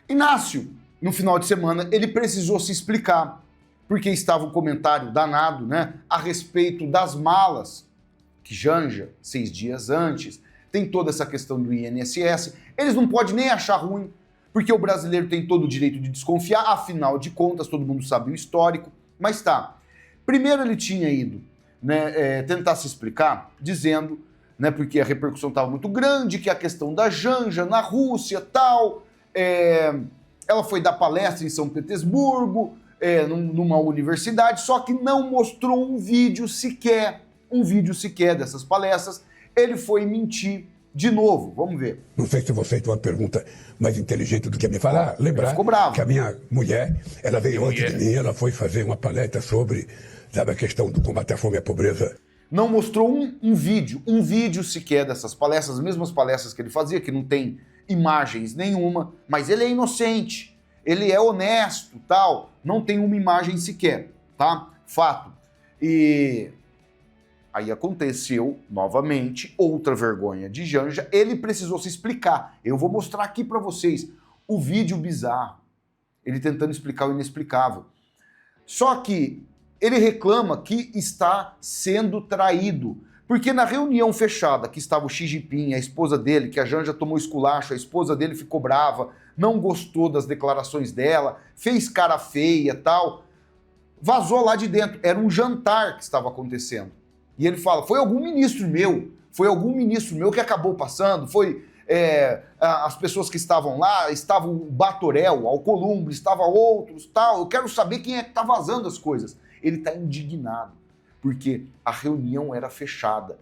Inácio, no final de semana, ele precisou se explicar, porque estava um comentário danado, né, a respeito das malas que Janja, 6 dias antes, tem toda essa questão do INSS, eles não podem nem achar ruim, porque o brasileiro tem todo o direito de desconfiar, afinal de contas, todo mundo sabe o histórico, mas tá. Primeiro ele tinha ido, né, tentar se explicar, dizendo, né, porque a repercussão estava muito grande, que a questão da Janja na Rússia, tal, ela foi dar palestra em São Petersburgo, numa universidade, só que não mostrou um vídeo sequer dessas palestras. Ele foi mentir de novo, vamos ver. Não sei se você tem uma pergunta mais inteligente do que me falar. Lembrar que a minha mulher, ela veio antes de mim, ela foi fazer uma palestra sobre, sabe, a questão do combate à fome e à pobreza. Não mostrou um vídeo sequer dessas palestras, as mesmas palestras que ele fazia, que não tem imagens nenhuma, mas ele é inocente, ele é honesto, tal, não tem uma imagem sequer, tá? Fato. E aí aconteceu, novamente, outra vergonha de Janja, ele precisou se explicar. Eu vou mostrar aqui pra vocês o vídeo bizarro, ele tentando explicar o inexplicável. Só que ele reclama que está sendo traído, porque na reunião fechada que estava o Xi Jinping, a esposa dele, que a Janja tomou esculacho, a esposa dele ficou brava, não gostou das declarações dela, fez cara feia, tal, vazou lá de dentro, era um jantar que estava acontecendo. E ele fala, foi algum ministro meu que acabou passando, as pessoas que estavam lá, estava o Batorel, o Alcolumbre, estava outros, tal, eu quero saber quem é que está vazando as coisas. Ele está indignado, porque a reunião era fechada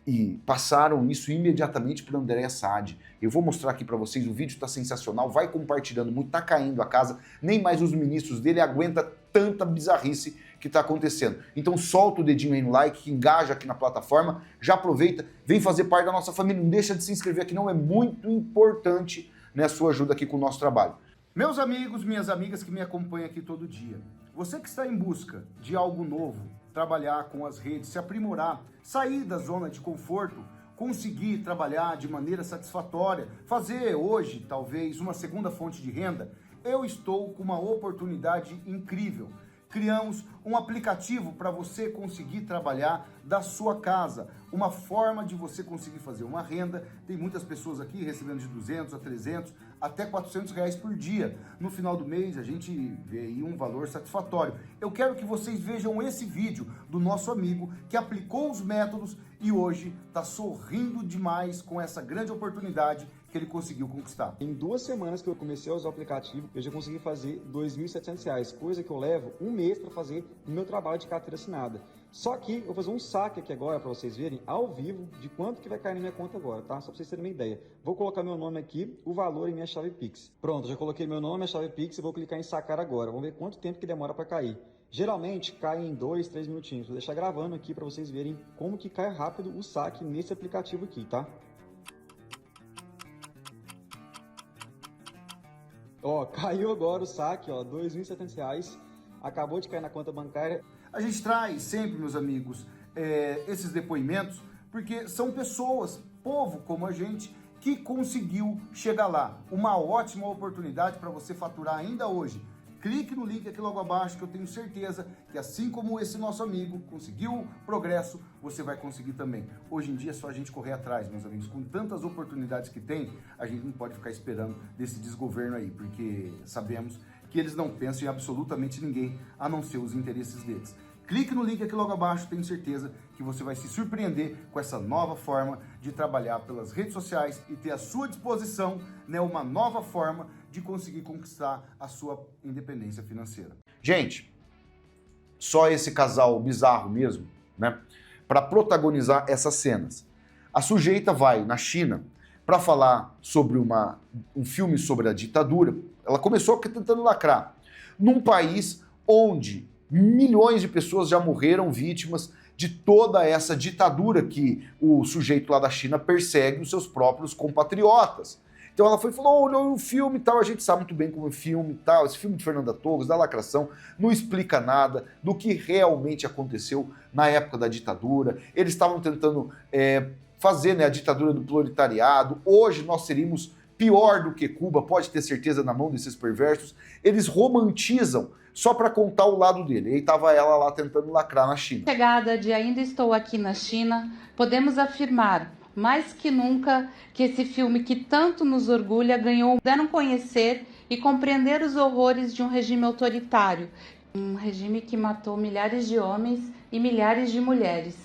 e passaram isso imediatamente para o André Saad. Eu vou mostrar aqui para vocês, o vídeo está sensacional, vai compartilhando muito, está caindo a casa, nem mais os ministros dele aguentam tanta bizarrice que está acontecendo. Então solta o dedinho aí no like, que engaja aqui na plataforma, já aproveita, vem fazer parte da nossa família, não deixa de se inscrever aqui não, é muito importante, né, a sua ajuda aqui com o nosso trabalho. Meus amigos, minhas amigas que me acompanham aqui todo dia, você que está em busca de algo novo, trabalhar com as redes, se aprimorar, sair da zona de conforto, conseguir trabalhar de maneira satisfatória, fazer hoje talvez uma segunda fonte de renda, eu estou com uma oportunidade incrível. Criamos um aplicativo para você conseguir trabalhar da sua casa, uma forma de você conseguir fazer uma renda. Tem muitas pessoas aqui recebendo de 200 a 300, até 400 reais por dia. No final do mês a gente vê aí um valor satisfatório. Eu quero que vocês vejam esse vídeo do nosso amigo que aplicou os métodos e hoje está sorrindo demais com essa grande oportunidade que ele conseguiu conquistar. Em 2 semanas que eu comecei a usar o aplicativo, eu já consegui fazer R$ 2.700, coisa que eu levo um mês para fazer no meu trabalho de carteira assinada. Só que eu vou fazer um saque aqui agora para vocês verem ao vivo de quanto que vai cair na minha conta agora, tá? Só para vocês terem uma ideia. Vou colocar meu nome aqui, o valor e minha chave Pix. Pronto, já coloquei meu nome, minha chave Pix e vou clicar em sacar agora. Vamos ver quanto tempo que demora para cair. Geralmente cai em 2, 3 minutinhos. Vou deixar gravando aqui para vocês verem como que cai rápido o saque nesse aplicativo aqui, tá? Ó, caiu agora o saque, ó, R$ 2.700, acabou de cair na conta bancária. A gente traz sempre, meus amigos, esses depoimentos, porque são pessoas, povo como a gente, que conseguiu chegar lá. Uma ótima oportunidade para você faturar ainda hoje. Clique no link aqui logo abaixo, que eu tenho certeza que assim como esse nosso amigo conseguiu progresso, você vai conseguir também. Hoje em dia é só a gente correr atrás, meus amigos. Com tantas oportunidades que tem, a gente não pode ficar esperando desse desgoverno aí, porque sabemos que eles não pensam em absolutamente ninguém, a não ser os interesses deles. Clique no link aqui logo abaixo, tenho certeza que você vai se surpreender com essa nova forma de trabalhar pelas redes sociais e ter à sua disposição, né, uma nova forma de conseguir conquistar a sua independência financeira. Gente, só esse casal bizarro mesmo, né, para protagonizar essas cenas. A sujeita vai na China para falar sobre um filme sobre a ditadura. Ela começou tentando lacrar. Num país onde milhões de pessoas já morreram vítimas de toda essa ditadura que o sujeito lá da China persegue os seus próprios compatriotas. Então ela foi e falou, olha o filme e tal, a gente sabe muito bem como é o filme e tal, esse filme de Fernanda Torres, da lacração, não explica nada do que realmente aconteceu na época da ditadura. Eles estavam tentando fazer, né, a ditadura do proletariado. Hoje nós seríamos pior do que Cuba, pode ter certeza, na mão desses perversos. Eles romantizam só para contar o lado dele. E aí estava ela lá tentando lacrar na China. Chegada de Ainda Estou Aqui na China, podemos afirmar, mais que nunca, que esse filme que tanto nos orgulha ganhou, deram conhecer e compreender os horrores de um regime autoritário, um regime que matou milhares de homens e milhares de mulheres.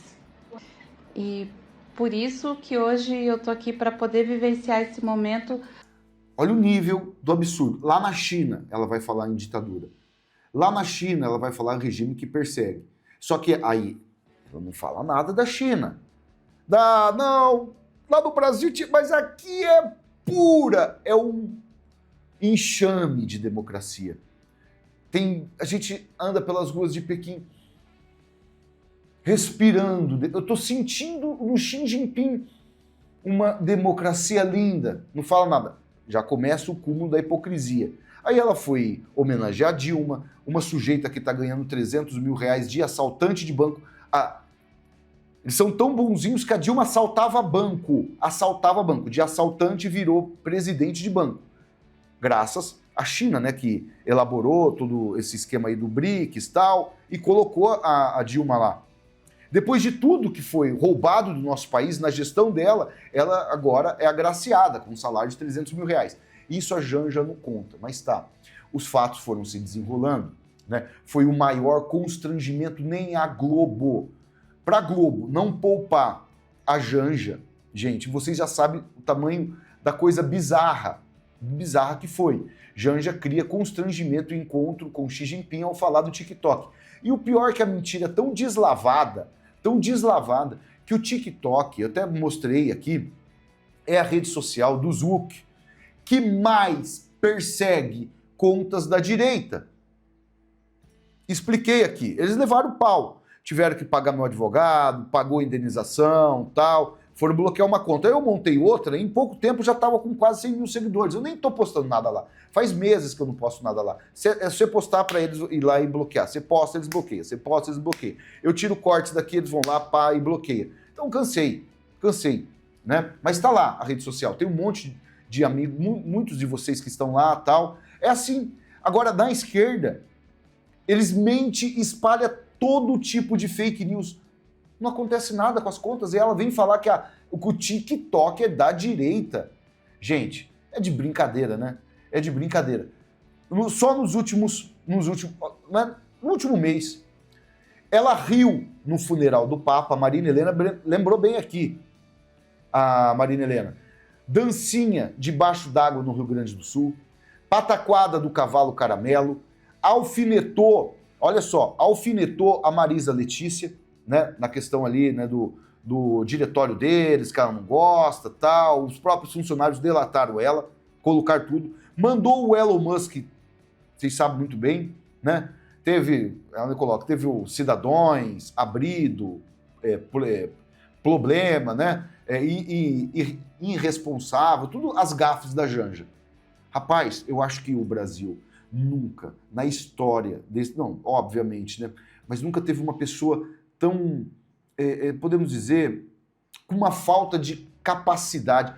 E por isso que hoje eu tô aqui para poder vivenciar esse momento. Olha o nível do absurdo. Lá na China, ela vai falar em ditadura. Lá na China, ela vai falar em regime que persegue. Só que aí, ela não fala nada da China. Não, lá no Brasil, mas aqui é pura, é um enxame de democracia. A gente anda pelas ruas de Pequim, respirando. Eu estou sentindo no Xi Jinping uma democracia linda. Não fala nada. Já começa o cúmulo da hipocrisia. Aí ela foi homenagear a Dilma, uma sujeita que está ganhando 300 mil reais de assaltante de banco. Eles são tão bonzinhos que a Dilma assaltava banco. De assaltante virou presidente de banco. Graças à China, né, que elaborou todo esse esquema aí do BRICS e tal, e colocou a Dilma lá. Depois de tudo que foi roubado do nosso país, na gestão dela, ela agora é agraciada com um salário de 300 mil reais. Isso a Janja não conta, mas tá. Os fatos foram se desenrolando, né? Foi o maior constrangimento, nem a Globo. Pra Globo não poupar a Janja, gente, vocês já sabem o tamanho da coisa bizarra que foi. Janja cria constrangimento e encontro com Xi Jinping ao falar do TikTok. E o pior é que a mentira é tão deslavada, que o TikTok, eu até mostrei aqui, é a rede social do Zuck que mais persegue contas da direita. Expliquei aqui. Eles levaram o pau. Tiveram que pagar meu advogado, pagou indenização, tal. Foram bloquear uma conta. Aí eu montei outra, e em pouco tempo já estava com quase 100 mil seguidores. Eu nem estou postando nada lá. Faz meses que eu não posto nada lá. É você postar para eles ir lá e bloquear. Você posta, eles bloqueiam. Você posta, eles bloqueiam. Eu tiro cortes daqui, eles vão lá, pá, e bloqueia. Então cansei, né? Mas está lá a rede social. Tem um monte de amigos, muitos de vocês que estão lá, tal. É assim. Agora, na esquerda, eles mentem, espalham todo tipo de fake news. Não acontece nada com as contas e ela vem falar que o TikTok é da direita. Gente, é de brincadeira, né? É de brincadeira. Só no último mês, ela riu no funeral do Papa. A Marina Helena lembrou bem aqui, a Marina Helena. Dancinha debaixo d'água no Rio Grande do Sul, pataquada do cavalo caramelo, alfinetou a Marisa Letícia, né, na questão ali, né, do diretório deles, que ela não gosta, tal, os próprios funcionários delataram ela, colocaram tudo, mandou o Elon Musk, vocês sabem muito bem, né, ela coloca, teve o Cidadões, Abrido, Problema, né, e irresponsável, tudo as gafes da Janja. Rapaz, eu acho que o Brasil nunca, na história desse, não, obviamente, né, mas nunca teve uma pessoa tão, podemos dizer, com uma falta de capacidade.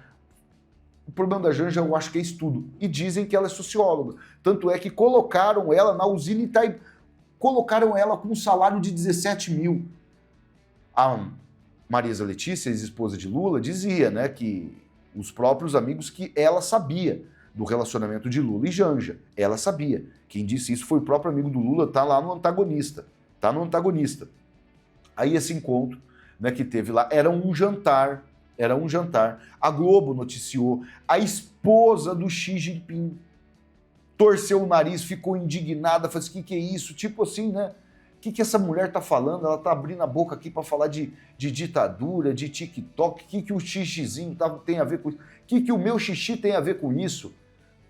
O problema da Janja, eu acho que é estudo. E dizem que ela é socióloga. Tanto é que colocaram ela na usina Itaipu, colocaram ela com um salário de 17 mil. A Marisa Letícia, ex-esposa de Lula, dizia, né, que os próprios amigos, que ela sabia do relacionamento de Lula e Janja. Ela sabia. Quem disse isso foi o próprio amigo do Lula, tá lá no Antagonista. Tá no Antagonista. Aí esse encontro, né, que teve lá, era um jantar. A Globo noticiou, a esposa do Xi Jinping torceu o nariz, ficou indignada, falou assim, que é isso? Tipo assim, né? O que essa mulher tá falando? Ela tá abrindo a boca aqui para falar de ditadura, de TikTok, o que o xixizinho tem a ver com isso? O que o meu xixi tem a ver com isso?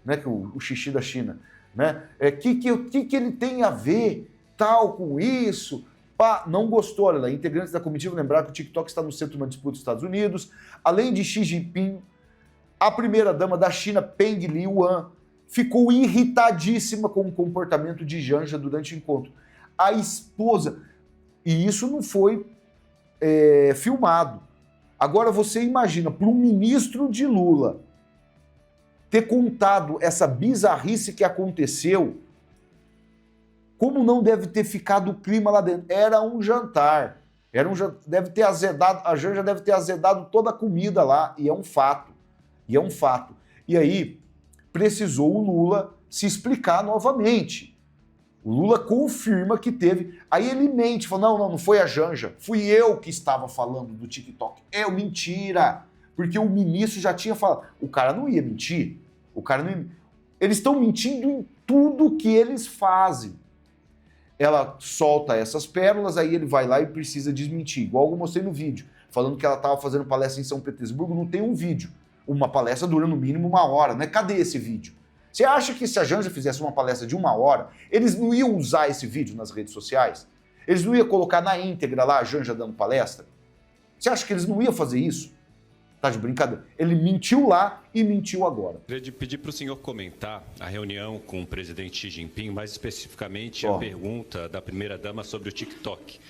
Né, que o xixi da China, né? Que ele tem a ver, tal, com isso? Pá, não gostou, olha, integrantes da comitiva lembraram que o TikTok está no centro de uma disputa dos Estados Unidos. Além de Xi Jinping, a primeira-dama da China, Peng Liyuan, ficou irritadíssima com o comportamento de Janja durante o encontro. A esposa, e isso não foi filmado. Agora você imagina, para um ministro de Lula ter contado essa bizarrice que aconteceu. Como não deve ter ficado o clima lá dentro? Era um jantar. Deve ter azedado, a Janja deve ter azedado toda a comida lá, e é um fato. E aí, precisou o Lula se explicar novamente. O Lula confirma que teve. Aí ele mente, fala, não foi a Janja, fui eu que estava falando do TikTok. Mentira! Porque o ministro já tinha falado. O cara não ia mentir. Eles estão mentindo em tudo que eles fazem. Ela solta essas pérolas, aí ele vai lá e precisa desmentir. Igual eu mostrei no vídeo, falando que ela estava fazendo palestra em São Petersburgo, não tem um vídeo. Uma palestra dura no mínimo 1 hora, né? Cadê esse vídeo? Você acha que se a Janja fizesse uma palestra de 1 hora, eles não iam usar esse vídeo nas redes sociais? Eles não iam colocar na íntegra lá a Janja dando palestra? Você acha que eles não iam fazer isso? Tá de brincadeira. Ele mentiu lá e mentiu agora. Gostaria de pedir para o senhor comentar a reunião com o presidente Xi Jinping, mais especificamente a pergunta da primeira-dama sobre o TikTok.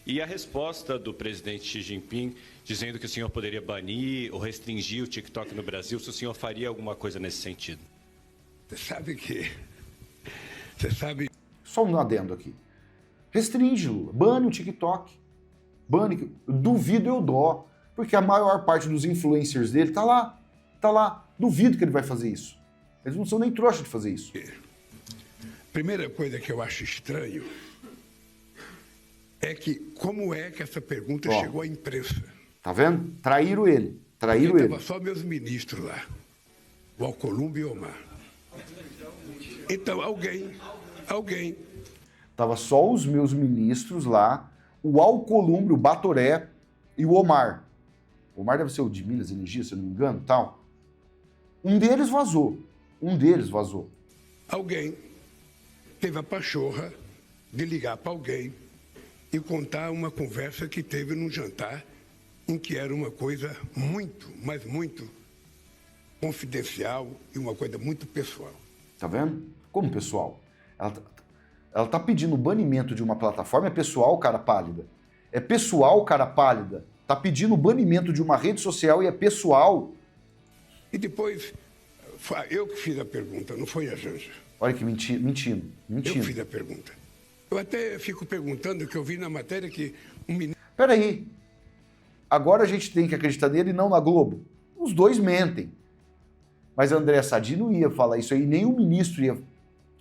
E a resposta do presidente Xi Jinping dizendo que o senhor poderia banir ou restringir o TikTok no Brasil, se o senhor faria alguma coisa nesse sentido. Você sabe... Só um adendo aqui. Restringe, Lula. Bane o TikTok. Bane. Duvido eu dó. Porque a maior parte dos influencers dele tá lá. Duvido que ele vai fazer isso. Eles não são nem trouxa de fazer isso. Primeira coisa que eu acho estranho é que como é que essa pergunta chegou à imprensa? Tá vendo? Traíram ele. Tava só meus ministros lá. O Alcolumbre e o Omar. Então alguém... Tava só os meus ministros lá, o Alcolumbre, o Batoré e o Omar. O Omar deve ser o de Minas Energia, se eu não me engano, tal. Um deles vazou. Alguém teve a pachorra de ligar para alguém e contar uma conversa que teve num jantar em que era uma coisa muito, mas muito confidencial e uma coisa muito pessoal. Tá vendo? Como pessoal? Ela tá pedindo o banimento de uma plataforma, é pessoal, cara pálida. É pessoal, cara pálida. Tá pedindo o banimento de uma rede social e é pessoal. E depois, eu que fiz a pergunta, não foi a Janja. Olha que mentindo. Eu fiz a pergunta. Eu até fico perguntando, que eu vi na matéria que um ministro... Peraí. Agora a gente tem que acreditar nele e não na Globo. Os dois mentem. Mas a Andréa Sadi não ia falar isso aí, nem o ministro ia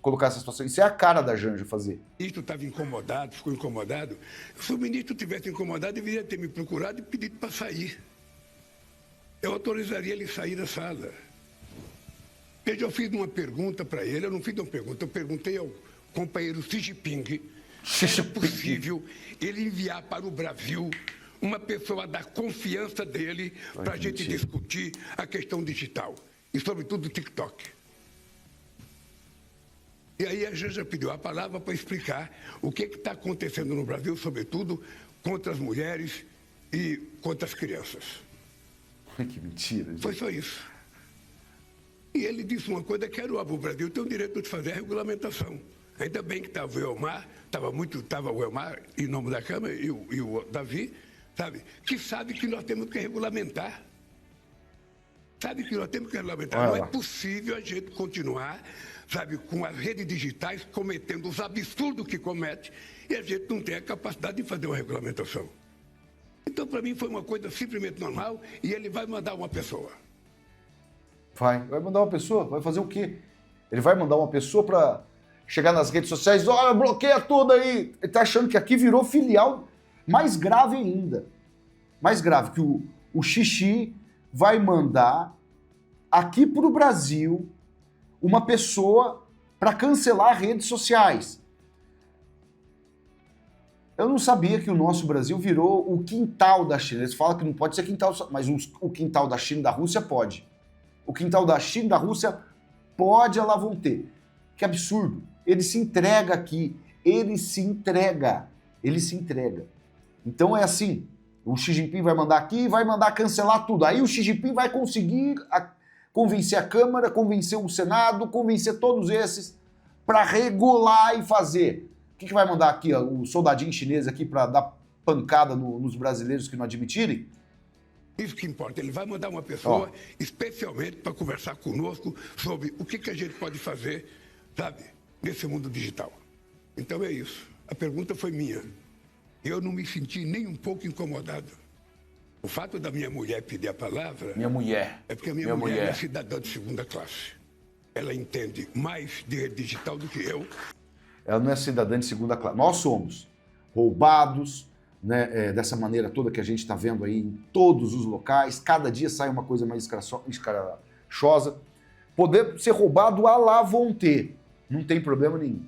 colocar essa situação. Isso é a cara da Janja fazer. O ministro estava incomodado, ficou incomodado. Se o ministro tivesse incomodado, deveria ter me procurado e pedido para sair. Eu autorizaria ele sair da sala. Veja, eu fiz uma pergunta para ele, eu não fiz uma pergunta, eu perguntei ao companheiro Xi Jinping se é possível ele enviar para o Brasil uma pessoa da confiança dele para a gente discutir a questão digital e, sobretudo, o TikTok. E aí a Janja pediu a palavra para explicar o que está acontecendo no Brasil, sobretudo contra as mulheres e contra as crianças. Que mentira, gente. Foi só isso. E ele disse uma coisa que era o Brasil tem o direito de fazer a regulamentação. Ainda bem que estava o Elmar, estava o Elmar em nome da Câmara e o Davi, que sabe que nós temos que regulamentar. Não é possível a gente continuar, com as redes digitais cometendo os absurdos que comete e a gente não tem a capacidade de fazer uma regulamentação. Então, para mim, foi uma coisa simplesmente normal e ele vai mandar uma pessoa. Vai mandar uma pessoa? Vai fazer o quê? Ele vai mandar uma pessoa para chegar nas redes sociais, olha, bloqueia tudo aí. Ele tá achando que aqui virou filial mais grave ainda. Mais grave, que o Xixi vai mandar aqui pro Brasil uma pessoa para cancelar redes sociais. Eu não sabia que o nosso Brasil virou o quintal da China. Eles falam que não pode ser quintal, mas o quintal da China e da Rússia pode. O quintal da China e da Rússia pode, elas vão ter. Que absurdo. Ele se entrega aqui. Ele se entrega. Então é assim. O Xi Jinping vai mandar aqui e vai mandar cancelar tudo. Aí o Xi Jinping vai conseguir convencer a Câmara, convencer o Senado, convencer todos esses para regular e fazer. O que vai mandar aqui, ó, o soldadinho chinês aqui para dar pancada nos brasileiros que não admitirem? Isso que importa. Ele vai mandar uma pessoa especialmente para conversar conosco sobre o que a gente pode fazer, sabe, nesse mundo digital. Então é isso. A pergunta foi minha. Eu não me senti nem um pouco incomodado. O fato da minha mulher pedir a palavra... Minha mulher. É porque a minha mulher é cidadã de segunda classe. Ela entende mais de rede digital do que eu. Ela não é cidadã de segunda classe. Nós somos roubados, né, dessa maneira toda que a gente está vendo aí em todos os locais. Cada dia sai uma coisa mais escarachosa. Poder ser roubado à la vontade. Não tem problema nenhum.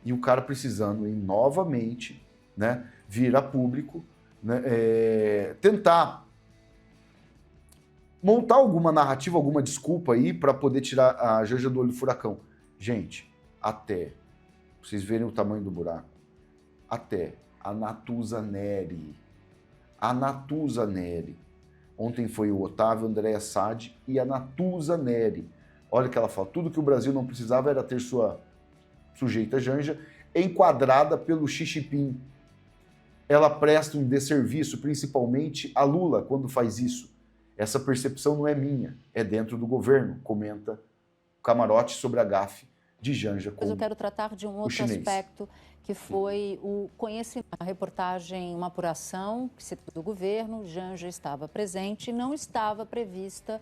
E o cara precisando novamente, né, vir a público, né, tentar montar alguma narrativa, alguma desculpa aí para poder tirar a Janja do olho do furacão. Gente, até vocês verem o tamanho do buraco, até a Natuza Neri, ontem foi o Otávio André Saad e a Natuza Neri. Olha que ela fala, tudo que o Brasil não precisava era ter sua sujeita Janja enquadrada pelo Xi Jinping. Ela presta um desserviço, principalmente a Lula, quando faz isso. Essa percepção não é minha, é dentro do governo, comenta o Camarote sobre a gafe de Janja com o chinês. Mas eu quero tratar de um outro aspecto, que foi o conhecimento. A reportagem, uma apuração que se do governo, Janja estava presente e não estava prevista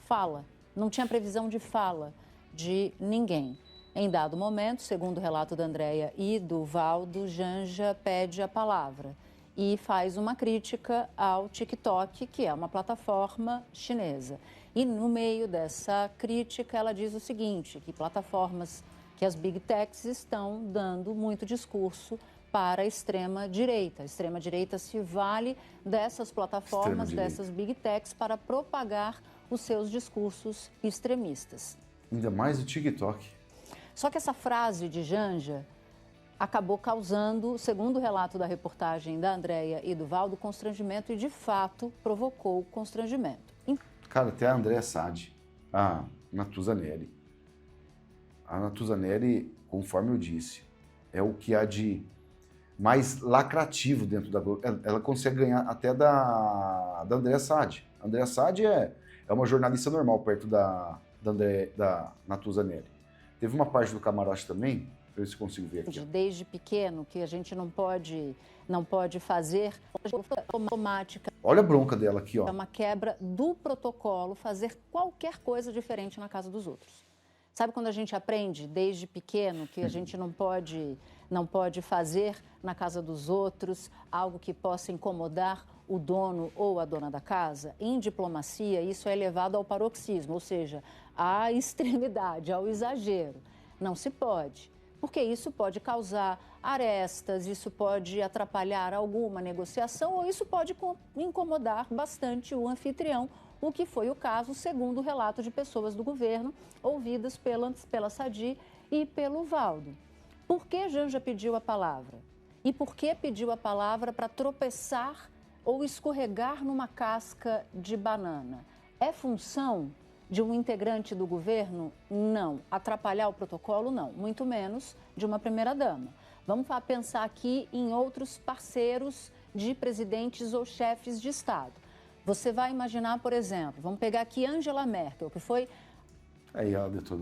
fala. Não tinha previsão de fala de ninguém. Em dado momento, segundo o relato da Andréia e do Valdo, Janja pede a palavra e faz uma crítica ao TikTok, que é uma plataforma chinesa. E no meio dessa crítica, ela diz o seguinte, que plataformas, que as Big Techs estão dando muito discurso para a extrema-direita. A extrema-direita se vale dessas plataformas, dessas Big Techs, para propagar os seus discursos extremistas. Ainda mais o TikTok. Só que essa frase de Janja acabou causando, segundo o relato da reportagem da Andréia e do Valdo, constrangimento e, de fato, provocou constrangimento. Cara, até a Andréa Saad, a Natuza Neri. A Natuza Neri, conforme eu disse, é o que há de mais lacrativo dentro da Globo. Ela consegue ganhar até da Andréa Saad. A Andréa Saad é uma jornalista normal perto da Natuza Neri. Teve uma parte do Camarote também, deixa eu ver se consigo ver aqui. Desde pequeno, que a gente não pode fazer automática. Olha a bronca dela aqui, ó. É uma quebra do protocolo fazer qualquer coisa diferente na casa dos outros. Sabe quando a gente aprende desde pequeno que a gente não pode fazer na casa dos outros algo que possa incomodar o dono ou a dona da casa? Em diplomacia, isso é levado ao paroxismo, ou seja, à extremidade, ao exagero. Não se pode, porque isso pode causar arestas, isso pode atrapalhar alguma negociação ou isso pode incomodar bastante o anfitrião, o que foi o caso, segundo o relato de pessoas do governo, ouvidas pela Sadi e pelo Valdo. Por que Janja pediu a palavra? E por que pediu a palavra para tropeçar ou escorregar numa casca de banana? É função de um integrante do governo? Não. Atrapalhar o protocolo? Não. Muito menos de uma primeira-dama. Vamos pensar aqui em outros parceiros de presidentes ou chefes de Estado. Você vai imaginar, por exemplo, vamos pegar aqui Angela Merkel, que foi... Aí, doutor,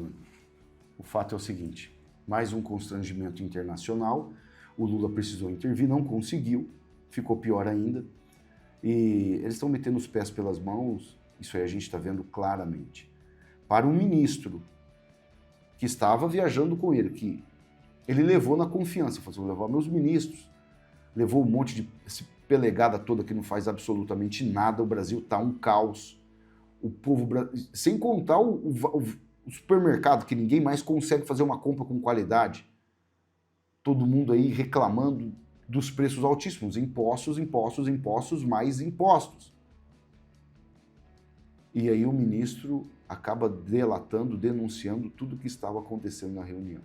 o fato é o seguinte, mais um constrangimento internacional, o Lula precisou intervir, não conseguiu, ficou pior ainda, e eles estão metendo os pés pelas mãos, isso aí a gente está vendo claramente, para um ministro que estava viajando com ele, que ele levou na confiança, falou, vou levar meus ministros, levou um monte de pelegada toda que não faz absolutamente nada, o Brasil está um caos, o povo, sem contar o supermercado, que ninguém mais consegue fazer uma compra com qualidade, todo mundo aí reclamando dos preços altíssimos, impostos, impostos, impostos, mais impostos. E aí o ministro acaba delatando, denunciando tudo o que estava acontecendo na reunião.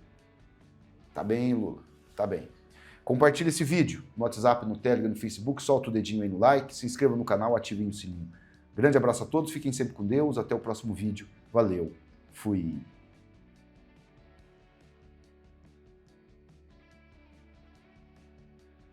Tá bem, Lula? Tá bem. Compartilhe esse vídeo no WhatsApp, no Telegram, no Facebook, solta o dedinho aí no like, se inscreva no canal, ative o sininho. Grande abraço a todos, fiquem sempre com Deus, até o próximo vídeo. Valeu, fui!